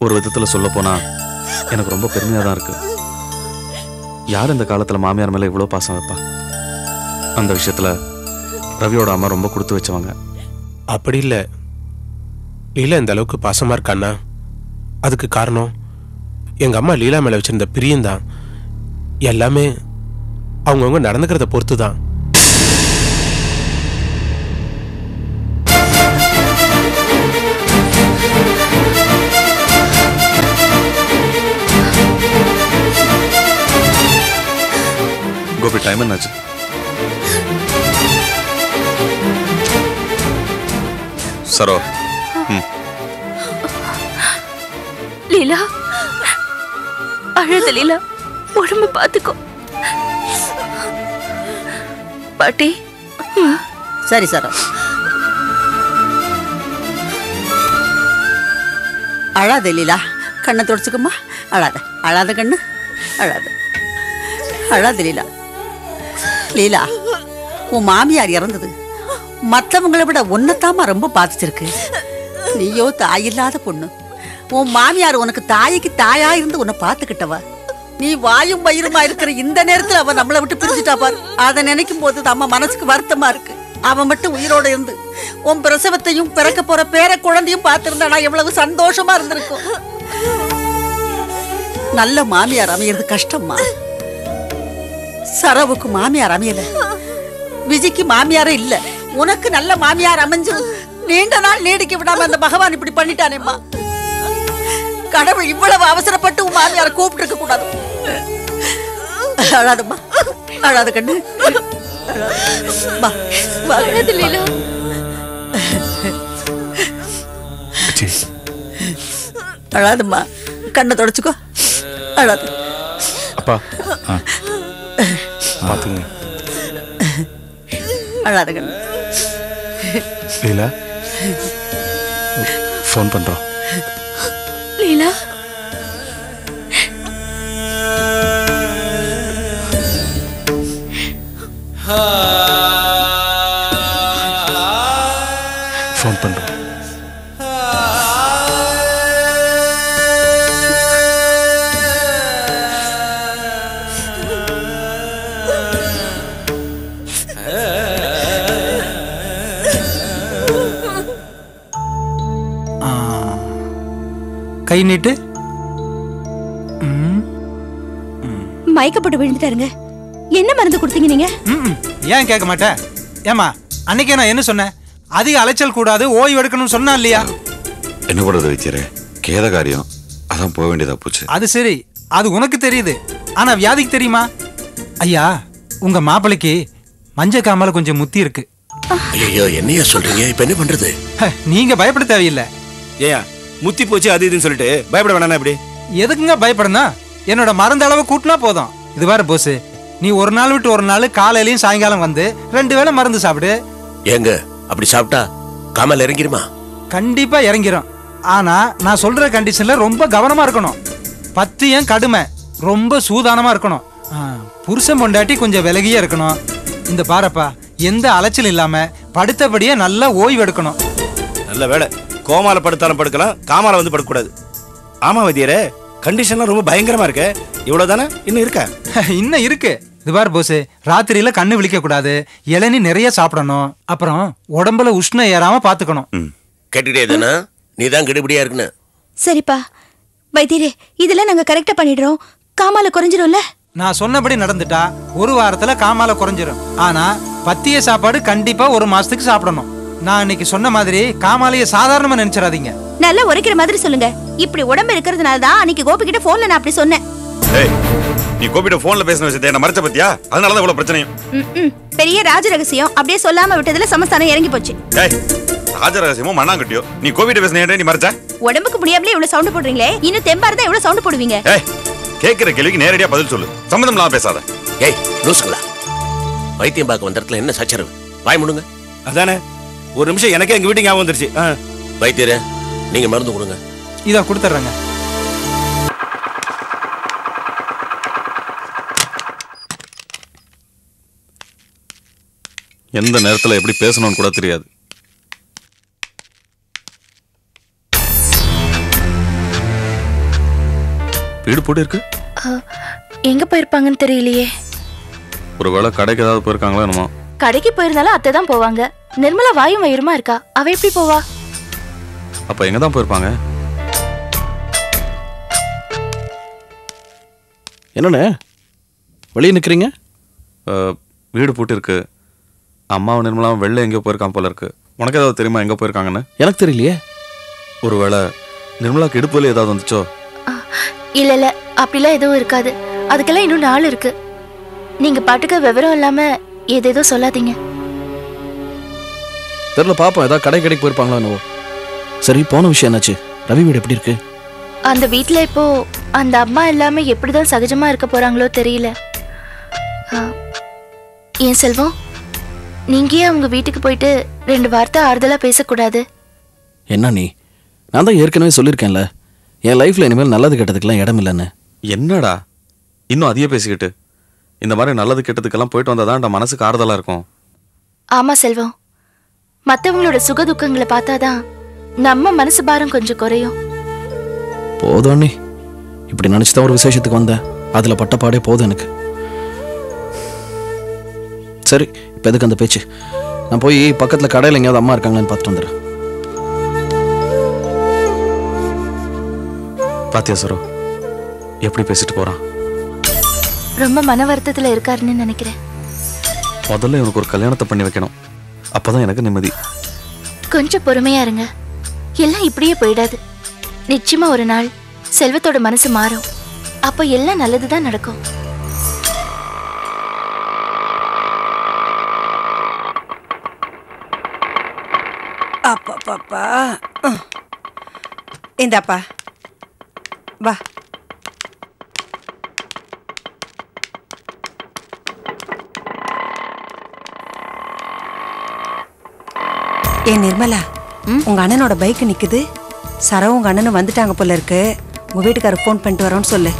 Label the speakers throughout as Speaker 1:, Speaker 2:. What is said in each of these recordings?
Speaker 1: ஒரு விதத்தில் சொல்ல போனா எனக்கு ரொம்ப பெருமையாக தான் இருக்கு. யார் இந்த காலத்தில் மாமியார் மேலே இவ்வளோ பாசம் வைப்பா? அந்த விஷயத்தில் ரவியோட அம்மா ரொம்ப கொடுத்து வச்சவங்க.
Speaker 2: அப்படி இல்லை, லீலா இந்த அளவுக்கு பாசமாக இருக்கான்னா அதுக்கு காரணம் எங்கள் அம்மா லீலா மேலே வச்சிருந்த பிரியம்தான். எல்லாமே அவங்கவுங்க நடந்துக்கிறத பொறுத்து தான்.
Speaker 1: கோபி, டைம் என்னாச்சு? சரோ.
Speaker 3: லீலா, அழுத லீலா, உடம்பு பார்த்துக்கோ. பாட்டி.
Speaker 4: சரி சரோ, அழாத லீலா, கண்ணை தொடச்சுக்கம்மா. அழாத அழாத கண்ணு, அழாத அழாத லீலா. லீலா, உன் மாமியார் இறந்தது மற்றவங்களை விட ஒன்னத்தாமா ரொம்ப பாதிச்சிருக்கு. நீயோ தாயில்லாத பொண்ணு. உன் மாமியார் உனக்கு தாய்க்கு தாயா இருந்து உன்னை பார்த்துக்கிட்டவ. நீ வாயும் வயிறுமா இருக்கிற இந்த நேரத்தில் அவன் நம்மளை விட்டு பிரிஞ்சுட்டா பார். அதை நினைக்கும் போது அம்மா மனசுக்கு வருத்தமா இருக்கு. அவன் மட்டும் உயிரோட இருந்து உன் பிரசவத்தையும் பிறக்க போற பேர குழந்தையும் பார்த்திருந்தா எவ்வளவு சந்தோஷமா இருந்திருக்கும். நல்ல மாமியார் அமையிறது கஷ்டம்மா. சரவுக்கு மாமியார் அமையல, விஜய்க்கு மாமியாரே இல்ல. உனக்கு நல்ல மாமியார் அமைஞ்சு நீண்ட நாள் நீடிக்க விடாம அந்த பகவான் இப்படி பண்ணிட்டானேம்மா. கடவுள் இவ்வளவு அவசரப்பட்டு உன் மாமியாரை கூப்பிட்டு இருக்க கூடாது. அழாதம்மா, அழாத கண்ணு. அழாதம்மா, கண்ணை தொடச்சுக்கோ. அழாது.
Speaker 1: அப்பா பாத்துங்க.
Speaker 4: அழாத கண்ணு.
Speaker 1: லீலா, ஃபோன் பண்றோம்.
Speaker 3: லீலா,
Speaker 1: ஃபோன் பண்றோம்.
Speaker 5: கை நீட்டு.
Speaker 3: மயக்கப்பட்டு விழுந்துட்டாருங்க. என்ன மருந்து கொடுத்தீங்க நீங்க?
Speaker 5: ஏன் கேட்க மாட்டேன்? ஏமா, அன்னைக்கே நான் என்ன சொன்னேன்? அதிக அலைச்சல் கூடாது, ஓய்வு எடுக்கணும்னு சொன்னா இல்லையா?
Speaker 6: என்ன பண்றது வைத்தியரே, கேத காரியம், அதான் போக வேண்டியதா போச்சு.
Speaker 5: அது சரி, அது உனக்கு தெரியுது, ஆனா வியாதிக்கு தெரியுமா? ஐயா, உங்க மாப்பிளைக்கு மஞ்ச காமால கொஞ்சம் முத்தி இருக்கு.
Speaker 7: ஐயோ, என்னையா சொல்றீங்க? இப்ப என்ன பண்றது?
Speaker 5: நீங்க பயப்பட தேவையில்லை.
Speaker 7: ஏயா முத்தி போச்சு அது இதுன்னு சொல்லிட்டு பயப்பட வேணாம். எப்படி
Speaker 5: எதுக்குங்க பயப்படணும்? என்னோட மருந்து அளவு கூட்டினா போதும். இது வேற போஸ், நீ ஒரு நாள் விட்டு ஒரு நாள் காலையிலயும் சாயங்காலம் வந்து 2 வேளை மருந்து சாப்பிடு.
Speaker 7: ஏங்க அப்படி சாப்பிட்டா காமால இறங்கிருமா?
Speaker 5: கண்டிப்பா இறங்கிரும். ஆனா நான் சொல்ற கண்டிஷன்ல ரொம்ப கவனமா இருக்கணும். பத்தியம் கடுமை, ரொம்ப சூதானமா இருக்கணும். புருஷன் பொண்டாட்டி கொஞ்சம் விலகியே இருக்கணும். இந்த பாரப்பா, எந்த அலைச்சல் இல்லாம படுத்தபடியே நல்லா ஓய்வு எடுக்கணும்.
Speaker 7: நல்ல வேலை, கோமால படுத்தாலும் படுக்கலாம், காமால வந்து படுக்கக்கூடாது. ஆமா வைத்தியரே, கண்டிஷன்லாம் ரொம்ப பயங்கரமா இருக்கு. இவ்வளவுதானே? இன்னும் இருக்கா?
Speaker 5: இன்னும் இருக்கு. இது பாரு போஸ், ராத்திரியில கண்ணு விழிக்க கூடாது, இளநீ நிறைய சாப்பிடணும், அப்புறம் உடம்புல உஷ்ணம் ஏறாம பாத்துக்கணும்.
Speaker 7: கேட்டுக்கிட்டே தானே, நீதான் கெடுபடியா இருக்குன்னு.
Speaker 3: சரிப்பா வைத்தியரே, இதெல்லாம் நாங்க கரெக்டா பண்ணிடுறோம். காமால குறைஞ்சிரும்ல?
Speaker 5: நான் சொன்னபடி நடந்துட்டா 1 வாரத்துல காமால குறைஞ்சிரும். ஆனா பத்திய சாப்பாடு கண்டிப்பா 1 மாசத்துக்கு சாப்பிடணும். நான் இன்னைக்கு சொன்ன மாதிரி காமாலைய சாதாரணமா நினைச்சிடாதீங்க.
Speaker 3: நல்லா உரைக்கிற மாதிரி சொல்லுங்க. இப்படி உடம்பு இருக்கிறதுனால தான் அன்னைக்கு கோபி கிட்ட போன்ல நான் அப்படி சொன்னேன்.
Speaker 6: ஏய், நீ கோபிட்ட போன்ல பேசின விஷயத்தை என்ன மறைச்ச பத்தியா? அதனால தான் இவ்வளவு பிரச்சனையும்.
Speaker 3: பெரிய ராஜ ரகசியம் அப்படியே சொல்லாம விட்டதுல சமஸ்தானம் இறங்கி போச்சு.
Speaker 6: ஏய், ராஜ ரகசியமோ மண்ணாங்கட்டியோ, நீ கோபிட்ட பேசின நீ மறைச்ச?
Speaker 3: உடம்புக்கு முடியாமலே இவ்வளவு சவுண்ட் போடுறீங்களே, இன்னும் தெம்பா இருந்தா இவ்வளவு சவுண்ட் போடுவீங்க?
Speaker 6: ஏய், கேக்குற கேள்விக்கு நேரடியா பதில் சொல்லு, சம்பந்தம் இல்லாம பேசாத.
Speaker 7: ஏய் லூசுங்களா, வைத்தியம் பார்க்க வந்த இடத்துல என்ன சச்சரவு? வாய் முடுங்க. அதானே, ஒரு நிமிஷம் எனக்கே எங்க வீட்டுக்கு ஞாபகம் வந்துருச்சு. வைத்தியரே, நீங்க மருந்து கொடுங்க.
Speaker 5: இத கொடுத்துறேங்க.
Speaker 1: எந்த நேரத்துல எப்படி பேசணும்னு கூட தெரியாது. வீடு பூட்டி இருக்கு.
Speaker 3: எங்க போயிருப்பாங்கன்னு தெரியலையே.
Speaker 1: ஒருவேளை கடைக்கு ஏதாவது போயிருக்காங்களோ என்னமோ.
Speaker 3: கடைக்கு போயிருந்தாலும் அத்தை தான் போவாங்க. நிர்மலா வாயும் வயிறுமா இருக்கா, அவ எப்படி போவா?
Speaker 1: அப்ப எங்க தான் போயிருப்பாங்க?
Speaker 8: என்னண்ணே வெளியே நிற்கிறீங்க?
Speaker 1: வீடு பூட்டி இருக்கு. அம்மாவும் நிர்மலாவும் வெளில எங்கேயோ போயிருக்கான் போல இருக்கு. உனக்கு ஏதாவது தெரியுமா எங்கே போயிருக்காங்கன்னு?
Speaker 8: எனக்கு தெரியலையே.
Speaker 1: ஒருவேளை நிர்மலாக்கு இடுப்புல ஏதாவது வந்துச்சோ?
Speaker 3: இல்ல இல்ல, அப்படிலாம் எதுவும் இருக்காது. அதுக்கெல்லாம் இன்னும் நாள் இருக்கு. நீங்க பாட்டுக்க விவரம் இல்லாம ஏதேதோ சொல்லாதீங்க.
Speaker 8: தெரியல, பாப்போம். ஏதாவது கடைக்கு போயிருப்பாங்களோ என்னவோ. சரி, போன விஷயம் என்னாச்சு? ரவி வீடு எப்படி இருக்கு?
Speaker 3: அந்த வீட்டுல இப்போ அந்த அம்மா எல்லாமே எப்படிதான் சகஜமா இருக்க போறாங்களோ தெரியல. ஏன் செல்வம், நீங்க அவங்க வீட்டுக்கு போயிட்டு 2 வார்த்தை ஆறுதலா பேசக்கூடாது?
Speaker 8: என்ன நீ? நான் தான் ஏற்கனவே சொல்லியிருக்கேன்ல, என் லைஃப்ல இனிமேல் நல்லது கெட்டதுக்கெல்லாம் இடம் இல்லைன்னு.
Speaker 1: என்னடா இன்னும் அதிக பேசிக்கிட்டு? இந்த மாதிரி நல்லது கெட்டதுக்கெல்லாம் போயிட்டு வந்தாதான் மனசுக்கு ஆறுதலா இருக்கும்.
Speaker 3: ஆமா செல்வம், மற்றவங்களோட சுக துக்கங்களை பார்த்தாதான் நம்ம மனசு பாரம் கொஞ்சம் குறையும்.
Speaker 8: போதும் நீ, இப்படி நினைச்சுதான் ஒரு விசேஷத்துக்கு வந்தேன். அதுல பட்டப்பாடே போதும் எனக்கு. சரி, இப்ப எதுக்கு அந்த பேச்சு? நான் போய் பக்கத்துல கடையில் எங்கேயாவது அம்மா இருக்காங்களான்னு பார்த்துட்டு வந்துடுறேன்.
Speaker 1: பாத்தியா சரோ எப்படி பேசிட்டு போறான்?
Speaker 3: ரொம்ப மன வருத்தத்துல இருக்காருன்னு நினைக்கிறேன்.
Speaker 1: முதல்ல எனக்கு ஒரு கல்யாணத்தை பண்ணி வைக்கணும், அப்பதான் எனக்கு நிம்மதி.
Speaker 3: கொஞ்சம் பொறுமையா இருங்க, எல்லாம் இப்படியே போயிடாது. நிச்சயமா ஒரு நாள் செல்வத்தோட மனசு மாறும். அப்ப எல்லாம் நல்லதுதான் நடக்கும்.
Speaker 4: அப்பா இந்தாப்பா வா. ஏன் நிர்மலா, உங்க அண்ணனோட பைக் நிக்குது. சரவும் உங்க அண்ணனும் வந்துட்டாங்க போல இருக்கு. உங்க வீட்டுக்காரர் ஃபோன் பண்ணிட்டு வரோன்னு சொல்லு.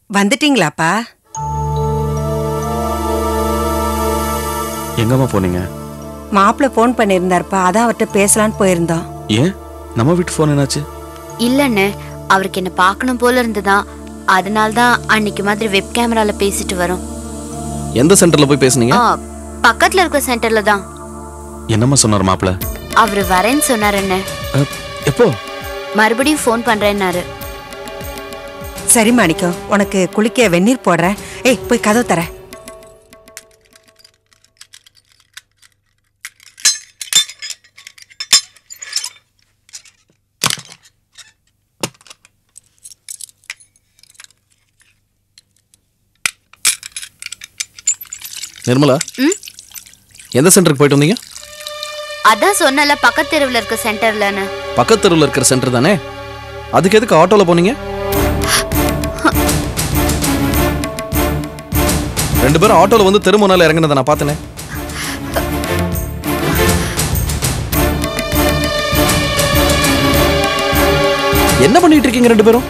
Speaker 4: வந்துட்டீங்களாப்பா?
Speaker 1: எங்கம்மா போனீங்க?
Speaker 4: மாப்பிள்ள போன் பண்ணியிருந்தாருப்பா, அதான் அவர்கிட்ட பேசலான்னு போயிருந்தோம்.
Speaker 1: ஏன் நம்ம வீட்டு போன் என்னாச்சு?
Speaker 9: இல்லன்னு அவருக்கு என்ன பார்க்கணும் போல இருந்துதான். அதனால்தான் அன்னைக்கு மாதிரி வெப் கேமரால பேசிட்டு வரோம்.
Speaker 8: எந்த சென்டர்ல போய் பேசுனீங்க?
Speaker 9: பக்கத்துல இருக்கிற சென்டர்ல தான்.
Speaker 1: என்னம்மா சொன்னார் மாப்பிள்ள?
Speaker 9: அவரு வரேன்னு சொன்னார். என்ன
Speaker 1: எப்போ?
Speaker 9: மறுபடியும் ஃபோன் பண்றேன்னாரு.
Speaker 4: சரி மாணிக்கம், உனக்கு குளிக்க வெந்நீர் போடுறேன். ஏய், போய் கதவு தர.
Speaker 8: நிர்மலா, எந்த சென்டருக்கு போயிட்டு வந்தீங்க?
Speaker 9: அதான் சொன்னல, பக்கத்து தெருவில் இருக்க சென்டர்லன்னு.
Speaker 8: பக்கத்து தெருவில் இருக்கிற சென்டர் தானே? அதுக்கு எதுக்கு ஆட்டோல போனீங்க? 2 பேரும் ஆட்டோல வந்து தெரு முன்னால இறங்கினதை நான் பார்த்தேனே. என்ன பண்ணிட்டு இருக்கீங்க 2 பேரும்?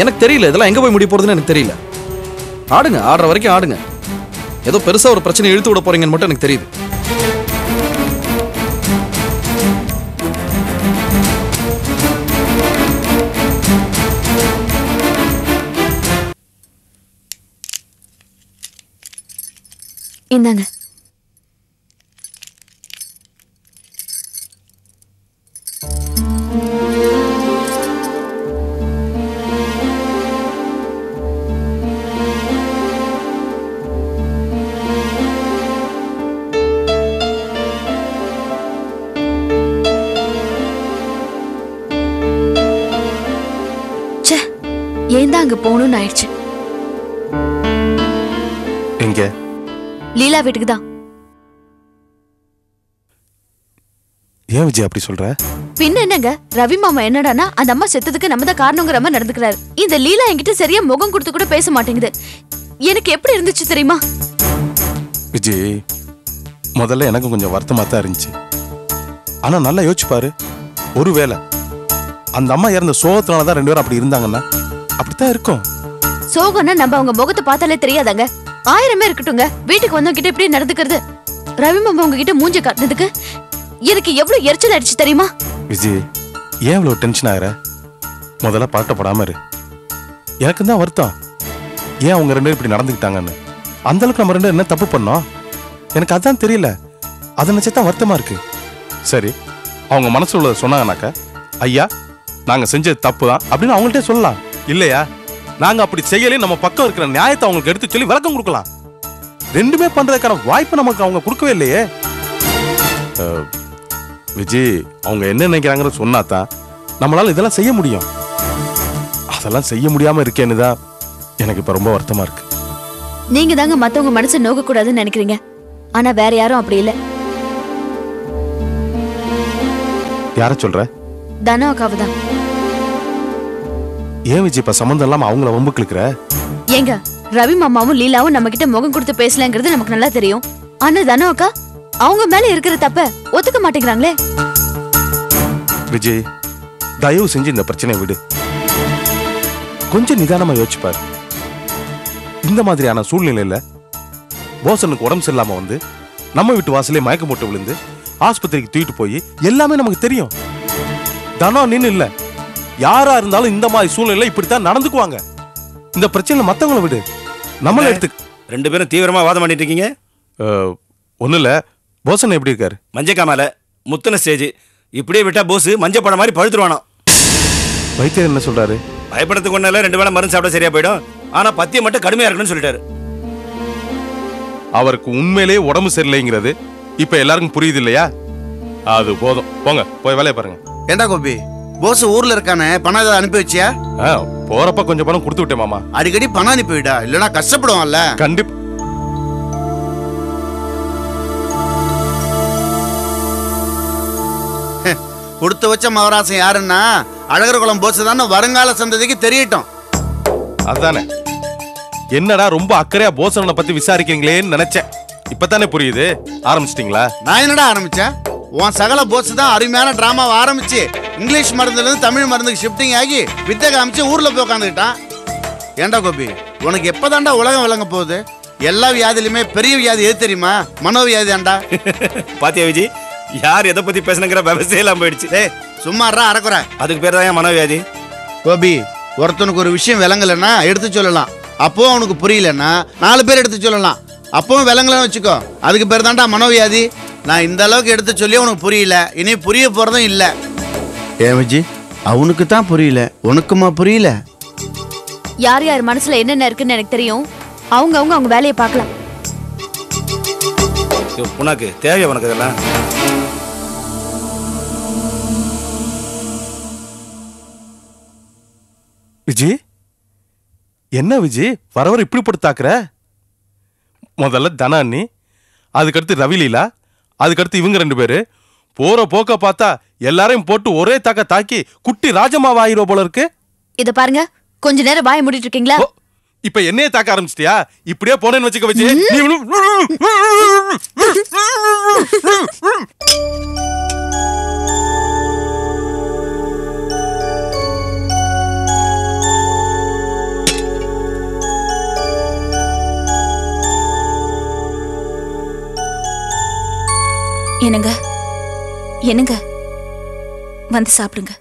Speaker 8: எனக்கு தெரியல, இதெல்லாம் எங்க போய் முடிய போறதுன்னு எனக்கு தெரியல. ஆடுங்க, ஆடுற வரைக்கும் ஆடுங்க. ஏதோ பெருசா ஒரு பிரச்சனை இழுத்து விட போறீங்கன்னு மட்டும் எனக்கு தெரியுது.
Speaker 3: இந்தாங்க. ஏன் தான் அங்க போகணும்னு ஆயிடுச்சு.
Speaker 2: எங்க?
Speaker 3: லீலா வீட்டுக்கு தான்.
Speaker 2: ஏன் விஜய் அப்படி சொல்ற?
Speaker 3: பின்ன என்னங்க, ரவி மாமா என்னடானா அந்த அம்மா செத்ததுக்கு நம்ம தான் காரணங்கிற மாதிரி நடந்துக்கிறாரு. இந்த லீலா என்கிட்ட சரியா முகம் கொடுத்து கூட பேச மாட்டேங்குது. எனக்கு எப்படி இருந்துச்சு தெரியுமா?
Speaker 2: விஜய், முதல்ல எனக்கு கொஞ்சம் வருத்தமா தான் இருந்துச்சு. ஆனா நல்லா யோசிச்சு பாரு, ஒருவேளை அந்த அம்மா இறந்த சோகத்தினாலதான் 2 பேரும் அப்படி இருந்தாங்கன்னா அப்படித்தான் இருக்கும்.
Speaker 9: சோகம்னா நம்ம அவங்க முகத்தை பார்த்தாலே தெரியாதாங்க. 1000 இருக்கட்டுங்க, வீட்டுக்கு வந்தவங்க கிட்ட இப்படி நடந்துக்கிறது. ரவி மாமா உங்ககிட்ட மூஞ்சி காட்டினதுக்கு எனக்கு எவ்வளவு எரிச்சல் அடிச்சு தெரியுமா?
Speaker 2: விஜய், ஏன் இவ்வளவு டென்ஷன் ஆகுற? முதல்ல பதட்டப்படாம இரு. எனக்கு தான் வருத்தம், ஏன் அவங்க 2 பேரும் இப்படி நடந்துக்கிட்டாங்கன்னு. அந்த அளவுக்கு நம்ம 2 பேரும் என்ன தப்பு பண்ணோம்? எனக்கு அதான் தெரியல. அதை நினைச்சதான் வருத்தமா இருக்கு. சரி, அவங்க மனசுல உள்ளதை சொன்னாங்கனாக்கா, ஐயா நாங்க செஞ்சது தப்பு தான் அப்படின்னு அவங்கள்ட்ட சொல்லலாம். இல்லையா, நாங்க அப்படி செய்யலே நம்ம பக்கம் இருக்கிற நியாயத்தை அவங்களுக்கு எடுத்து சொல்லி விளக்கம் கொடுக்கலாம். 2மே பண்றதுக்கான வாய்ப்பு நமக்கு அவங்க கொடுக்கவே இல்லையே. விஜய், அவங்க என்ன நினைக்கிறாங்கன்னு சொன்னாதான் நம்மளால இதெல்லாம் செய்ய முடியும். அதெல்லாம் செய்ய முடியாம இருக்கேன்னு தான் எனக்கு இப்ப ரொம்ப வருத்தமா இருக்கு.
Speaker 9: நீங்க தாங்க மத்தவங்க மனசை நோக்க கூடாதுன்னு நினைக்கிறீங்க, ஆனா வேற யாரும் அப்படி இல்ல.
Speaker 2: யார சொல்ற?
Speaker 9: தனோ அக்காவுதான்.
Speaker 2: ஏன் விஜய் இப்ப சம்பந்தம் இல்லாம அவங்கள வம்புக்கு இழுக்கிற?
Speaker 9: ஏங்க, ரவி மாமாவும் லீலாவும் நம்ம கிட்ட முகம் கொடுத்து பேசலங்கிறது நமக்கு நல்லா தெரியும். ஆனா தனோ அக்கா அவங்க மேல இருக்கிற தப்ப ஒத்துக்க மாட்டேங்கிறாங்களே.
Speaker 2: விஜய், தயவு செஞ்சு இந்த பிரச்சனையை விடு. கொஞ்சம் நிதானமா யோசிச்சுப்பாரு. இந்த மாதிரியான சூழ்நிலையில போசனுக்கு உடம்பு சரியில்லாம வந்து நம்ம வீட்டு வாசலே மயக்கம் போட்டு விழுந்து ஆஸ்பத்திரிக்கு தூக்கிட்டு போய் எல்லாமே நமக்கு தெரியும். தனம் நின்னு இல்ல, யாரா இருந்தாலும் இந்த மாதிரி சூழ்நிலை இப்படித்தான் நடந்துக்குவாங்க. இந்த பிரச்சனை மத்தவங்களை விடு, நம்மள எடுத்து.
Speaker 7: 2 பேரும் தீவிரமா வாதம் பண்ணிட்டு இருக்கீங்க.
Speaker 2: ஒண்ணு இல்ல, போசன் எப்படி இருக்காரு?
Speaker 7: மஞ்சக்காமல முத்துன ஸ்டேஜ். இப்படியே விட்டா போஸ் மஞ்சள் படம் மாதிரி பழுத்துருவானோ.
Speaker 2: வைத்தியர் என்ன சொல்றாரு?
Speaker 7: பயப்படத்துக்கு ஒண்ணு 2 வேளை மருந்து சாப்பிட சரியா போயிடும். ஆனா பத்தியம் மட்டும் கடுமையா இருக்கணும்னு சொல்லிட்டாரு.
Speaker 2: அவருக்கு உண்மையிலேயே உடம்பு சரியில்லைங்கிறது இப்ப எல்லாருக்கும் புரியுது இல்லையா? அது போதும், போங்க போய் வேலையை பாருங்க.
Speaker 10: ஏண்டா கோபி, போஸ் ஊர்ல இருக்கானே, பணம் ஏதாவது அனுப்பி வச்சியா?
Speaker 2: போறப்ப கொஞ்சம் பணம் கொடுத்து விட்டேன் மாமா.
Speaker 10: அடிக்கடி பணம் அனுப்பி விடா, இல்லனா கஷ்டப்படுவான்ல.
Speaker 2: கண்டிப்பா.
Speaker 10: கொடுத்து வச்ச மகராசன் யாருன்னா அழகர் குளம் போஸ் தானே வருங்கால சந்ததிக்கு தெரியட்டும்.
Speaker 2: அதானே, என்னடா ரொம்ப அக்கறையா போசனை பத்தி விசாரிக்கிறீங்களேன்னு நினைச்சேன். இப்பதானே புரியுது. ஆரம்பிச்சிட்டீங்களா?
Speaker 10: நான் என்னடா ஆரம்பிச்சேன்? உன் சகல போஸ் தான் அருமையான டிராமாவை ஆரம்பிச்சு இங்கிலீஷ் மருந்துல இருந்து தமிழ் மருந்துக்கு ஷிஃப்டிங் ஆகி வித்தை காமிச்சு ஊர்ல போய் உட்காந்துக்கிட்டான். ஏண்டா கோபி, உனக்கு எப்பதான்டா உலகம் விளங்க போகுது? எல்லா வியாதியிலுமே பெரிய வியாதி எது தெரியுமா? மனோவியாதி ஆண்டா.
Speaker 7: பாத்தியா விஜய், யார் எதை பத்தி பேசணுங்கிற விவசாயம் எல்லாம் போயிடுச்சு.
Speaker 10: டேய் சும்மாறா அறக்குற.
Speaker 7: அதுக்கு பேர் தான் மனோவியாதி.
Speaker 10: கோபி, ஒருத்தனுக்கு ஒரு விஷயம் விளங்கலன்னா எடுத்து சொல்லலாம். அப்போ அவனுக்கு புரியலன்னா 4 பேர் எடுத்து சொல்லலாம். அப்பவும் விளங்கலன்னு வச்சுக்கோ, அதுக்கு பேர் தான்டா மனோவியாதி. நான் இந்த அளவுக்கு எடுத்து சொல்லி உனக்கு புரியல, இனி புரிய போறதும் இல்ல. ஏ விஜி, அவனுக்கு தான் புரியல, உனக்குமா புரியல?
Speaker 9: யார் யார் மனசுல என்னென்ன இருக்குன்னு எனக்கு தெரியும். அவங்க வேலையை பார்க்கலாம்.
Speaker 7: உனக்கு தேவையா உனக்கு இதெல்லாம்?
Speaker 2: விஜய், என்ன விஜய் வரவர் இப்படி போட்டு தாக்குற? முதல்ல தனாண்ணி, அதுக்கடுத்து ரவிலீலா, அதுக்கடுத்து இவங்க 2 பேரு. போற போக்க பார்த்தா எல்லாரையும் போட்டு ஒரே தாக்கி குட்டி ராஜமாவா ஆயிரோ போல இருக்கு.
Speaker 9: இத பாருங்க, கொஞ்ச நேரம் வாய மூடிட்டு இருக்கீங்களா?
Speaker 2: இப்ப என்னைய தாக்க ஆரம்பிச்சிட்டியா? இப்படியே போனேன்னு வச்சுக்க விஜய்.
Speaker 3: என்னங்க என்னங்க, வந்து சாப்பிடுங்க.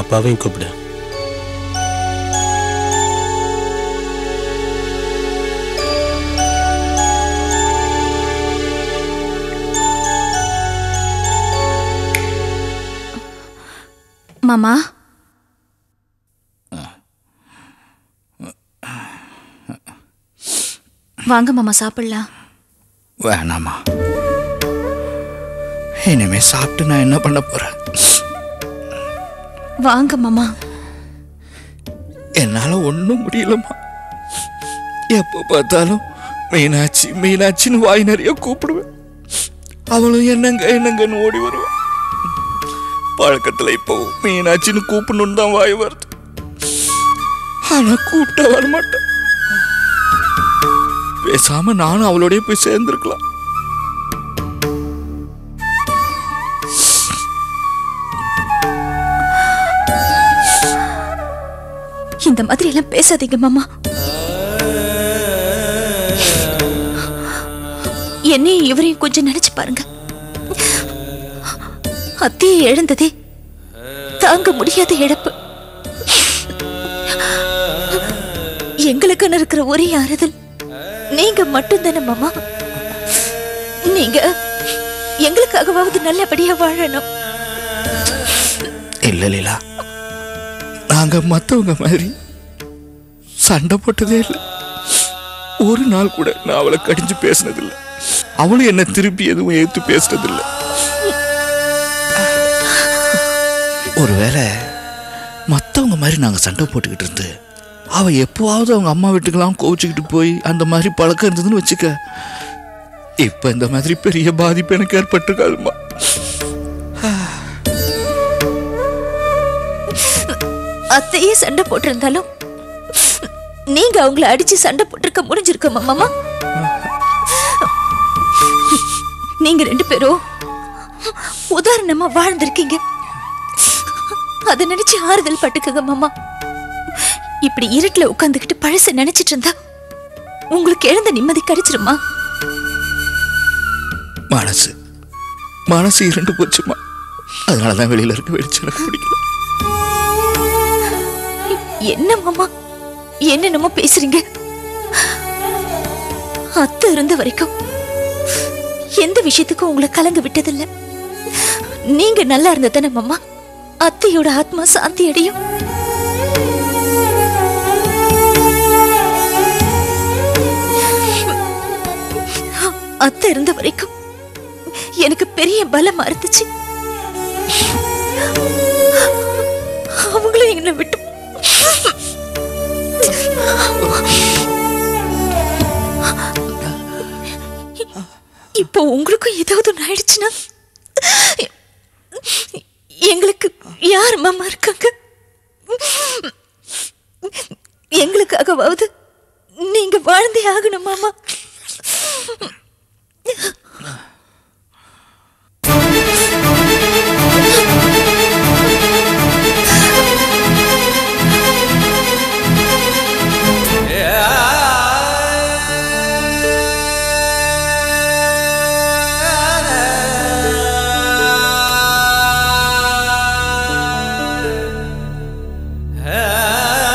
Speaker 2: அப்பாவையும் கூப்பிடு.
Speaker 3: மாமா, வாங்க மாமா சாப்பிடலாம்.
Speaker 11: வேணாமா, இனிமே சாப்பிட்டு நான் என்ன பண்ண போறேன்?
Speaker 3: வாங்க மாமா.
Speaker 11: என்னால ஒன்றும் முடியலம்மா. எப்போ பார்த்தாலும் மீனாட்சி மீனாட்சின்னு வாய் நிறைய கூப்பிடுவேன். அவளும் என்னங்க என்னங்கன்னு ஓடி வருவான். பழக்கத்துல இப்போ மீனாட்சின்னு கூப்பிடணும்னு தான் வாய் வருது. ஆனா கூப்பிட்டா வரமாட்டேன். பேசாம நானும் அவளோடய போய் சேர்ந்துருக்கலாம்.
Speaker 9: இந்த மாதிரி எல்லாம் பேசாதீங்க மாமா. என்னையும் இவரையும் கொஞ்சம் நினைச்சு பாருங்க. அத்தையை இழந்ததே தாங்க முடியாத இழப்பு. எங்களுக்குன்னு இருக்கிற ஒரே ஆறுதல் நீங்க மட்டும்தானே மாமா. நீங்க எங்களுக்காகவாவது நல்லபடியா வாழணும்.
Speaker 11: இல்ல லீலா, நாங்க மத்தவங்க மாதிரி சண்டை போட்டதே இல்லை. ஒரு நாள் கூட நான் அவளை கடிஞ்சு பேசினதில்லை. அவளும் என்ன திருப்பி எதுவும் ஏத்து பேசினதில்லை. ஒருவேளை மற்றவங்க மாதிரி நாங்கள் சண்டை போட்டுக்கிட்டு இருந்து அவ எப்போவாவது அவங்க அம்மா வீட்டுக்கெல்லாம் கோவிச்சுக்கிட்டு போய் அந்த மாதிரி பழக்கம் இருந்ததுன்னு வச்சுக்க, இப்ப இந்த மாதிரி பெரிய பாதிப்பு எனக்கு ஏற்பட்டிருக்காதுமா.
Speaker 9: அத்தையே சண்டை போட்டிருந்தாலும் நீங்க அவங்கள அடிச்சு சண்டை போட்டிருக்க முடிஞ்சிருக்க மாமா. நீங்க 2 பேரும் உதாரணமா வாழ்ந்திருக்கீங்க. அதை நினைச்சு ஆறுதல் பட்டுக்குங்க மாமா. இப்படி இருட்டுல உட்கார்ந்துகிட்டு பழச நினைச்சிட்டு இருந்தா உங்களுக்கு எழுந்த நிம்மதி கிடைச்சிருமா?
Speaker 11: மனசு இரண்டு போச்சுமா. அதனாலதான் வெளியில இருக்க வெளிச்சம் எனக்கு பிடிக்கல.
Speaker 9: என்ன மாமா என்னென்னமோ பேசுறீங்க? அத்தை இருந்த வரைக்கும் எந்த விஷயத்துக்கும் உங்களை கலங்க விட்டதில்லை. நீங்க நல்லா இருந்த தானே மாமா அத்தையோட ஆத்மா சாந்தி அடையும். அத்தை இருந்த வரைக்கும் எனக்கு பெரிய பலமா இருந்துச்சு. அவங்களும் என்னை விட்டு இப்போ உங்களுக்கும் ஏதாவது ஒன்று ஆயிடுச்சுன்னா எங்களுக்கு யார் மாமா இருக்காங்க? எங்களுக்காகவாவது நீங்க வாழ்ந்தே ஆகணும் மாமா.